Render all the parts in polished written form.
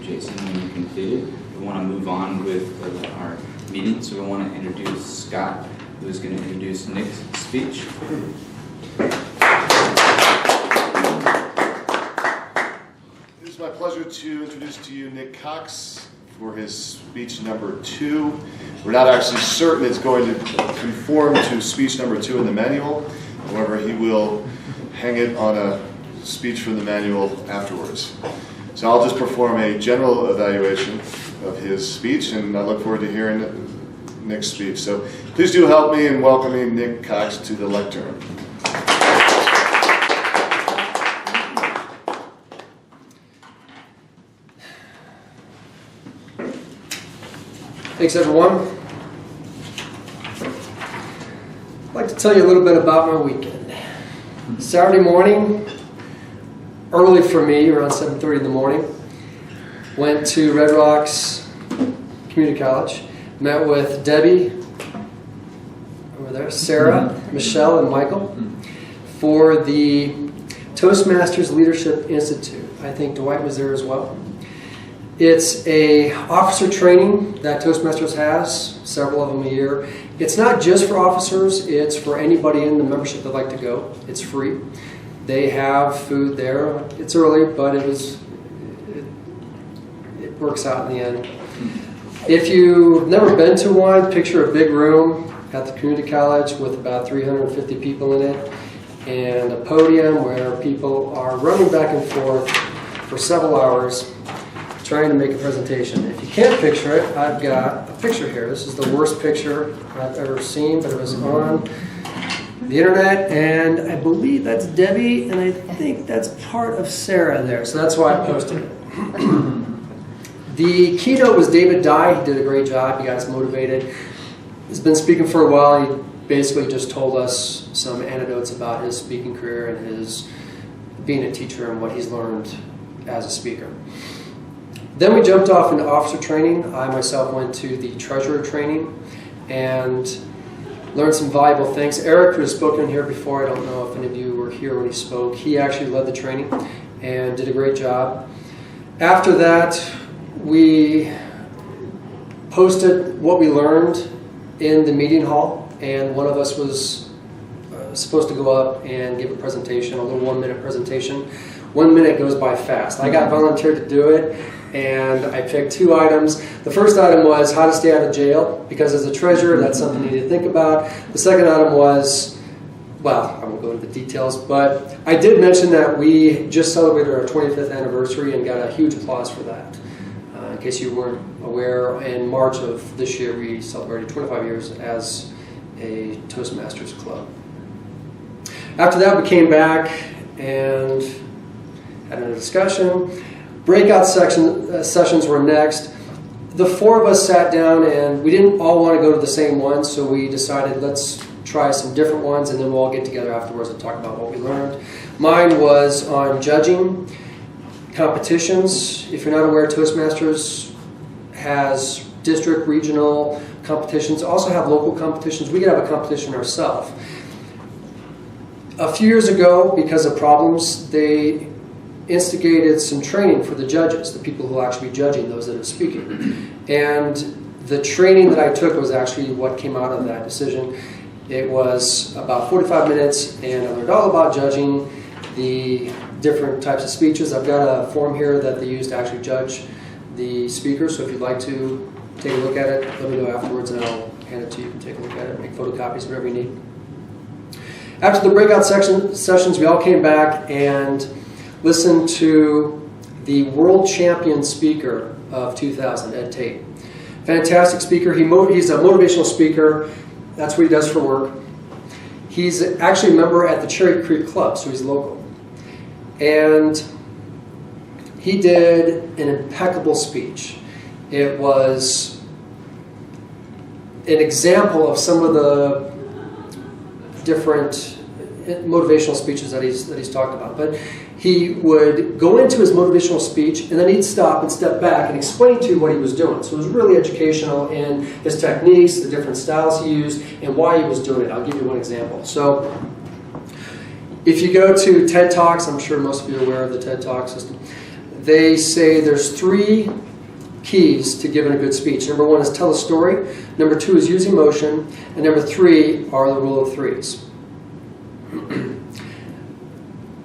Jason when you're completed. We want to move on with our meeting, so we want to introduce Scott, who is going to introduce Nick's speech. It is my pleasure to introduce to you Nick Cox for his speech number 2. We're not actually certain it's going to conform to speech number 2 in the manual. However, he will hang it on a speech from the manual afterwards. So I'll just perform a general evaluation of his speech, and I look forward to hearing Nick's speech. So please do help me in welcoming Nick Cox to the lectern. Thanks, everyone. I'd like to tell you a little bit about my weekend. Saturday morning, early for me, around 7:30 in the morning, went to Red Rocks Community College, met with Debbie, over there, Sarah, Michelle, and Michael for the Toastmasters Leadership Institute. I think Dwight was there as well. It's a officer training that Toastmasters has, several of them a year. It's not just for officers, it's for anybody in the membership that'd like to go. It's free. They have food there. It's early, but it works out in the end. If you've never been to one, picture a big room at the community college with about 350 people in it, and a podium where people are running back and forth for several hours trying to make a presentation. If you can't picture it, I've got a picture here. This is the worst picture I've ever seen, but it was on the internet, and I believe that's Debbie, and I think that's part of Sarah there, so that's why I posted it. The keynote was David Dye. He did a great job. He got us motivated. He's been speaking for a while. He basically just told us some anecdotes about his speaking career and his being a teacher and what he's learned as a speaker. Then we jumped off into officer training. I myself went to the treasurer training and learned some valuable things. Eric, who has spoken here before, I don't know if any of you were here when he spoke, he actually led the training and did a great job. After that, we posted what we learned in the meeting hall, and one of us was supposed to go up and give a presentation, a little 1-minute presentation. 1 minute goes by fast. I got volunteered to do it, and I picked 2 items. The first item was how to stay out of jail, because as a treasurer, that's something you need to think about. The second item was, well, I won't go into the details, but I did mention that we just celebrated our 25th anniversary and got a huge applause for that. In case you weren't aware, in March of this year, we celebrated 25 years as a Toastmasters club. After that, we came back and had a discussion. Breakout sessions were next. The 4 of us sat down, and we didn't all want to go to the same one, so we decided let's try some different ones, and then we'll all get together afterwards and talk about what we learned. Mine was on judging competitions. If you're not aware, Toastmasters has district, regional competitions, also have local competitions. We could have a competition ourselves. A few years ago, because of problems, they instigated some training for the judges, the people who will actually be judging those that are speaking. And the training that I took was actually what came out of that decision. It was about 45 minutes, and I learned all about judging the different types of speeches. I've got a form here that they use to actually judge the speaker, so if you'd like to take a look at it, let me know afterwards and I'll hand it to you. You can take a look at it, make photocopies, whatever you need. After the breakout sessions, we all came back and listened to the world champion speaker of 2000, Ed Tate. Fantastic speaker. He's a motivational speaker. That's what he does for work. He's actually a member at the Cherry Creek Club, so he's local. And he did an impeccable speech. It was an example of some of the different motivational speeches that he's talked about. But he would go into his motivational speech, and then he'd stop and step back and explain to you what he was doing. So it was really educational in his techniques, the different styles he used, and why he was doing it. I'll give you one example. So if you go to TED Talks, I'm sure most of you are aware of the TED Talk system. they say there's 3 keys to giving a good speech. Number 1 is tell a story. Number 2 is use emotion. And number 3 are the rule of 3s.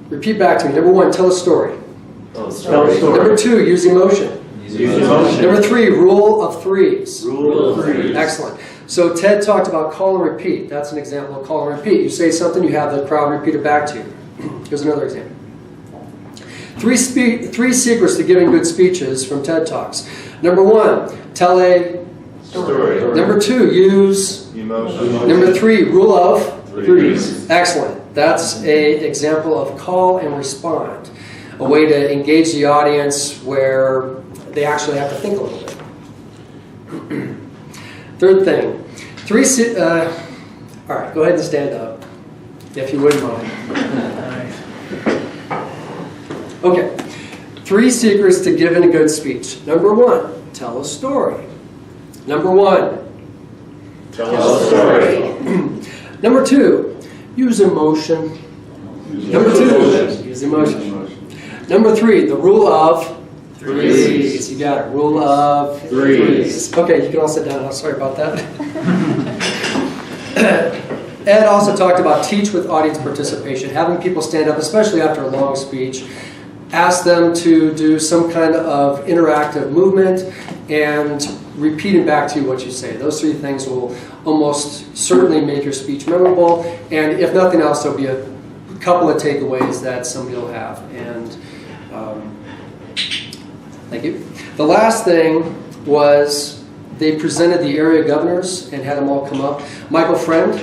Repeat back to me. Number 1, tell a story. Tell a story. Number 2, use emotion. Use emotion. Number 3, rule of 3s. Rule of 3s. Excellent. So Ted talked about call and repeat. That's an example of call and repeat. You say something, you have the crowd repeat it back to you. Here's another example. 3 secrets to giving good speeches from TED Talks. Number 1, tell a Story. Number 2, use Emotion. Number 3, rule of 3s. Excellent. That's an example of call and respond. A way to engage the audience where they actually have to think a little bit. Third thing, all right, go ahead and stand up, if you wouldn't mind. Okay, 3 secrets to giving a good speech. Number 1, tell a story. Number 1, Tell a story. Number 2, use emotion. Number 2, use emotion. Number 3, the rule of 3s. You got it. Rule of 3s. Okay, you can all sit down. I'm sorry about that. Ed also talked about teach with audience participation, having people stand up, especially after a long speech. Ask them to do some kind of interactive movement and repeating back to you what you say. Those 3 things will almost certainly make your speech memorable, and if nothing else, there'll be a couple of takeaways that somebody will have. And thank you. The last thing was they presented the area governors and had them all come up. Michael Friend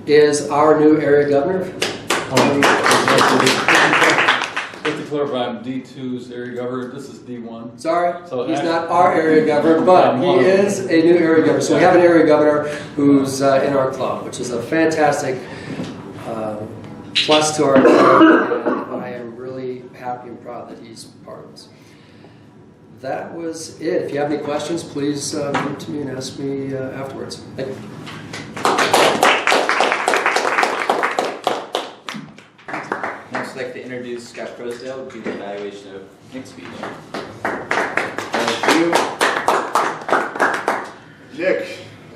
is our new area governor. Just to clarify, I'm D2's area governor. This is D1. Sorry, So he's actually- not our area governor, but he is a new area governor. So we have an area governor who's in our club, which is a fantastic plus to our club. And I am really happy and proud that he's part of this. That was it. If you have any questions, please come to me and ask me afterwards. Thank you. Next, I'd like to introduce Scott Crosdale to do the evaluation of Nick's speech. Thank you. Nick,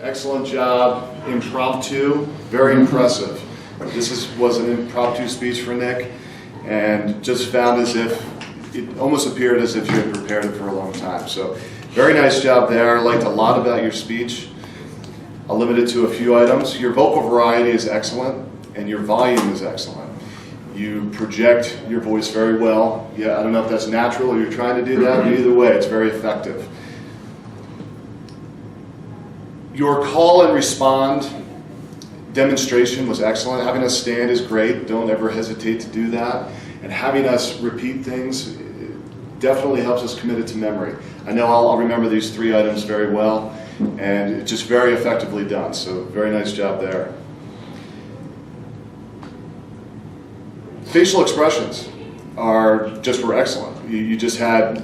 excellent job. Impromptu, very impressive. This was an impromptu speech for Nick, and just found as if, it almost appeared as if you had prepared it for a long time. So, very nice job there. I liked a lot about your speech. I'll limit it to a few items. Your vocal variety is excellent, and your volume is excellent. You project your voice very well. Yeah, I don't know if that's natural or you're trying to do that, but either way, it's very effective. Your call and respond demonstration was excellent. Having us stand is great. Don't ever hesitate to do that. And having us repeat things definitely helps us commit it to memory. I know I'll remember these 3 items very well, and it's just very effectively done. So very nice job there. Facial expressions were excellent. You just had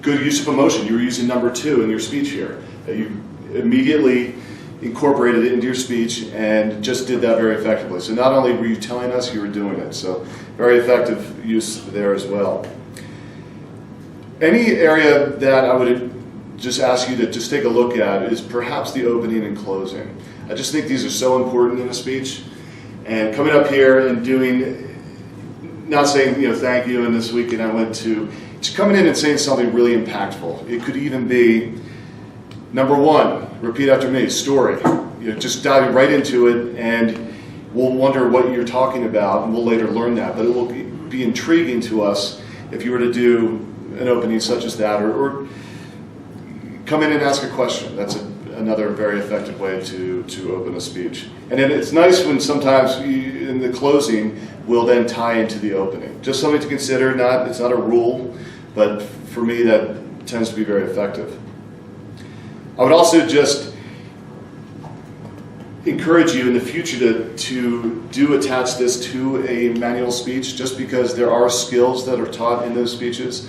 good use of emotion. You were using number 2 in your speech here. You immediately incorporated it into your speech and just did that very effectively. So not only were you telling us, you were doing it. So very effective use there as well. Any area that I would just ask you to just take a look at is perhaps the opening and closing. I just think these are so important in a speech. And coming up here and doing, not saying, thank you, and this weekend I went to, just coming in and saying something really impactful. It could even be, number 1, repeat after me, story. Just diving right into it, and we'll wonder what you're talking about, and we'll later learn that. But it will be intriguing to us if you were to do an opening such as that, or come in and ask a question. That's another very effective way to open a speech. And then it's nice when sometimes in the closing will then tie into the opening. Just something to consider. It's not a rule, but for me that tends to be very effective. I would also just encourage you in the future to do attach this to a manual speech, just because there are skills that are taught in those speeches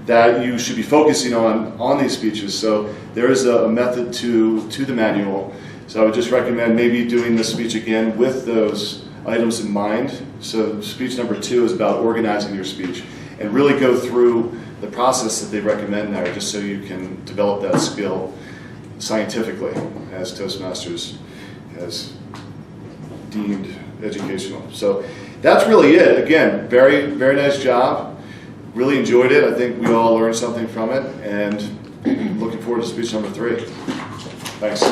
that you should be focusing on these speeches. So there is a method to the manual. So I would just recommend maybe doing this speech again with those items in mind. So speech number 2 is about organizing your speech, and really go through the process that they recommend there, just so you can develop that skill scientifically, as Toastmasters has deemed educational. So that's really it. Again, very, very nice job. Really enjoyed it. I think we all learned something from it, and looking forward to speech number 3. Thanks.